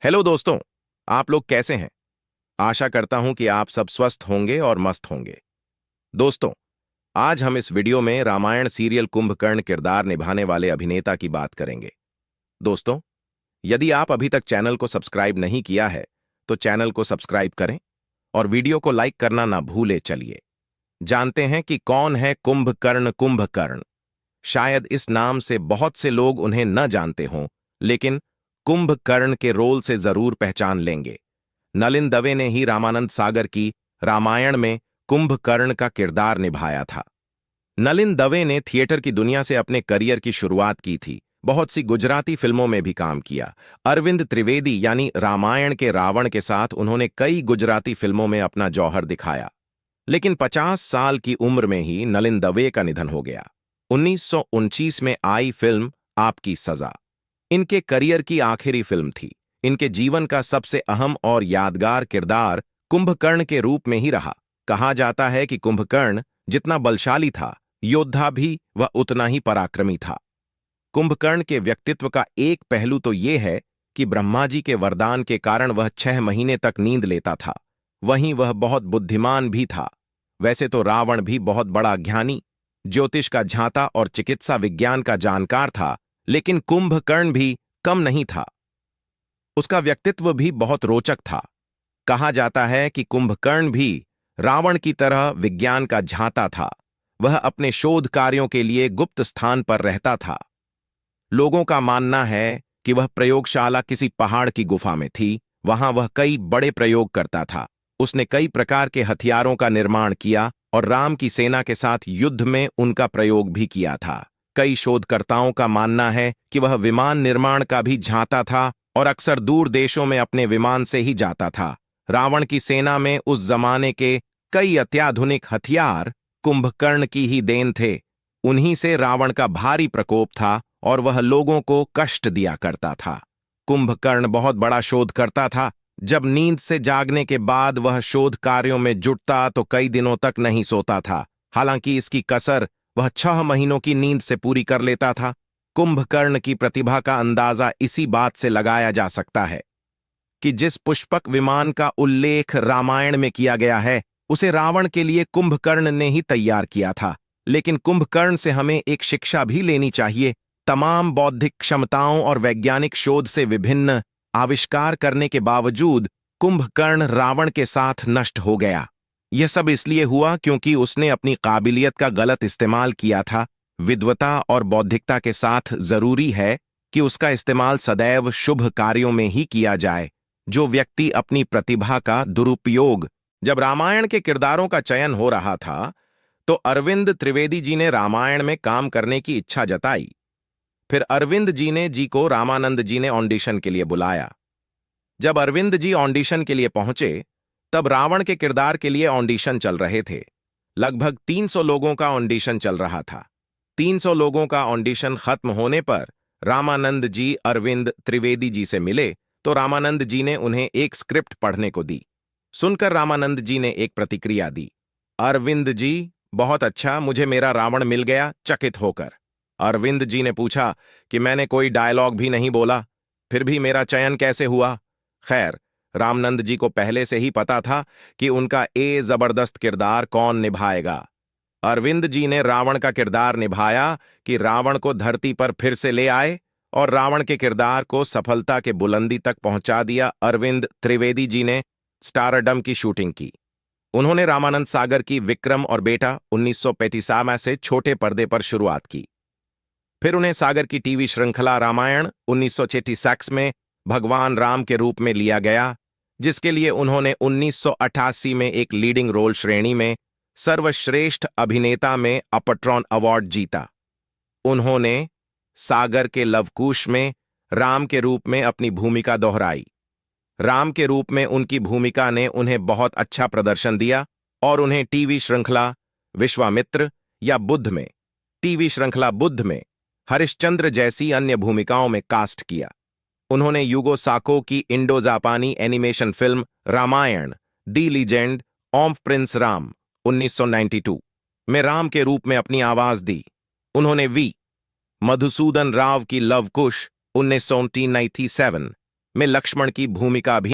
Hello दोस्तों। आप लोग कैसे हैं? आशा करता हूं कि आप सब स्वस्थ होंगे और मस्त होंगे। दोस्तों, आज हम इस वीडियो में रामायण सीरियल कुंभकर्ण किरदार निभाने वाले अभिनेता की बात करेंगे। दोस्तों, यदि आप अभी तक चैनल को सब्सक्राइब नहीं किया है तो चैनल को सब्सक्राइब करें और वीडियो को लाइक करना ना भूले। चलिए जानते हैं कि कौन है कुंभकर्ण। कुंभकर्ण शायद इस नाम से बहुत से लोग उन्हें न जानते हों, लेकिन कुंभकर्ण के रोल से जरूर पहचान लेंगे। नलिन दवे ने ही रामानंद सागर की रामायण में कुंभकर्ण का किरदार निभाया था। नलिन दवे ने थिएटर की दुनिया से अपने करियर की शुरुआत की थी। बहुत सी गुजराती फिल्मों में भी काम किया। अरविंद त्रिवेदी यानी रामायण के रावण के साथ उन्होंने कई गुजराती फिल्मों में अपना जौहर दिखाया। लेकिन 50 साल की उम्र में ही नलिन दवे का निधन हो गया। 1929 में आई फिल्म आपकी सजा इनके करियर की आखिरी फिल्म थी। इनके जीवन का सबसे अहम और यादगार किरदार कुंभकर्ण के रूप में ही रहा। कहा जाता है कि कुंभकर्ण जितना बलशाली था, योद्धा भी वह उतना ही पराक्रमी था। कुंभकर्ण के व्यक्तित्व का एक पहलू तो ये है कि ब्रह्मा जी के वरदान के कारण वह 6 महीने तक नींद लेता था। वहीं वह बहुत बुद्धिमान भी था। वैसे तो रावण भी बहुत बड़ा ज्ञानी, ज्योतिष का झांता और चिकित्सा विज्ञान का जानकार था, लेकिन कुंभकर्ण भी कम नहीं था। उसका व्यक्तित्व भी बहुत रोचक था। कहा जाता है कि कुंभकर्ण भी रावण की तरह विज्ञान का झांता था। वह अपने शोध कार्यों के लिए गुप्त स्थान पर रहता था। लोगों का मानना है कि वह प्रयोगशाला किसी पहाड़ की गुफा में थी। वहां वह कई बड़े प्रयोग करता था। उसने कई प्रकार के हथियारों का निर्माण किया और राम की सेना के साथ युद्ध में उनका प्रयोग भी किया था। कई शोधकर्ताओं का मानना है कि वह विमान निर्माण का भी झांता था और अक्सर दूर देशों में अपने विमान से ही जाता था। रावण की सेना में उस जमाने के कई अत्याधुनिक हथियार कुंभकर्ण की ही देन थे। उन्हीं से रावण का भारी प्रकोप था और वह लोगों को कष्ट दिया करता था। कुंभकर्ण बहुत बड़ा शोधकर्ता था। जब नींद से जागने के बाद वह शोध कार्यों में जुटता तो कई दिनों तक नहीं सोता था। हालांकि इसकी कसर वह 6 महीनों की नींद से पूरी कर लेता था। कुंभकर्ण की प्रतिभा का अंदाजा इसी बात से लगाया जा सकता है कि जिस पुष्पक विमान का उल्लेख रामायण में किया गया है, उसे रावण के लिए कुंभकर्ण ने ही तैयार किया था। लेकिन कुंभकर्ण से हमें एक शिक्षा भी लेनी चाहिए। तमाम बौद्धिक क्षमताओं और वैज्ञानिक शोध से विभिन्न आविष्कार करने के बावजूद कुंभकर्ण रावण के साथ नष्ट हो गया। यह सब इसलिए हुआ क्योंकि उसने अपनी काबिलियत का गलत इस्तेमाल किया था। विद्वता और बौद्धिकता के साथ जरूरी है कि उसका इस्तेमाल सदैव शुभ कार्यों में ही किया जाए। जो व्यक्ति अपनी प्रतिभा का दुरुपयोग जब रामायण के किरदारों का चयन हो रहा था तो अरविंद त्रिवेदी जी ने रामायण में काम करने की इच्छा जताई। फिर अरविंद जी को रामानंद जी ने ऑडिशन के लिए बुलाया। जब अरविंद जी ऑडिशन के लिए पहुंचे तब रावण के किरदार के लिए ऑडिशन चल रहे थे। लगभग 300 लोगों का ऑडिशन चल रहा था। 300 लोगों का ऑडिशन खत्म होने पर रामानंद जी अरविंद त्रिवेदी जी से मिले तो रामानंद जी ने उन्हें एक स्क्रिप्ट पढ़ने को दी। सुनकर रामानंद जी ने एक प्रतिक्रिया दी। अरविंद जी, बहुत अच्छा, मुझे मेरा रावण मिल गया। चकित होकर अरविंद जी ने पूछा कि मैंने कोई डायलॉग भी नहीं बोला, फिर भी मेरा चयन कैसे हुआ? खैर, रामानंद जी को पहले से ही पता था कि उनका जबरदस्त किरदार कौन निभाएगा। अरविंद जी ने रावण का किरदार निभाया कि रावण को धरती पर फिर से ले आए और रावण के किरदार को सफलता के बुलंदी तक पहुंचा दिया। अरविंद त्रिवेदी जी ने स्टारडम की शूटिंग की। उन्होंने रामानंद सागर की विक्रम और बेटा 1935 में से छोटे पर्दे पर शुरुआत की। फिर उन्हें सागर की टीवी श्रृंखला रामायण 1966 में भगवान राम के रूप में लिया गया, जिसके लिए उन्होंने 1988 में एक लीडिंग रोल श्रेणी में सर्वश्रेष्ठ अभिनेता में अपट्रॉन अवार्ड जीता। उन्होंने सागर के लवकुश में राम के रूप में अपनी भूमिका दोहराई। राम के रूप में उनकी भूमिका ने उन्हें बहुत अच्छा प्रदर्शन दिया और उन्हें टीवी श्रृंखला विश्वामित्र या बुद्ध में, टीवी श्रृंखला बुद्ध में हरिश्चंद्र जैसी अन्य भूमिकाओं में कास्ट किया। उन्होंने युगो साको की इंडो जापानी animation film Ramayana the legend of prince Rama 1992 में राम के रूप में अपनी आवाज दी। उन्होंने वी मधुसूदन राव की लव कुश 1997 में लक्ष्मण की भूमिका भी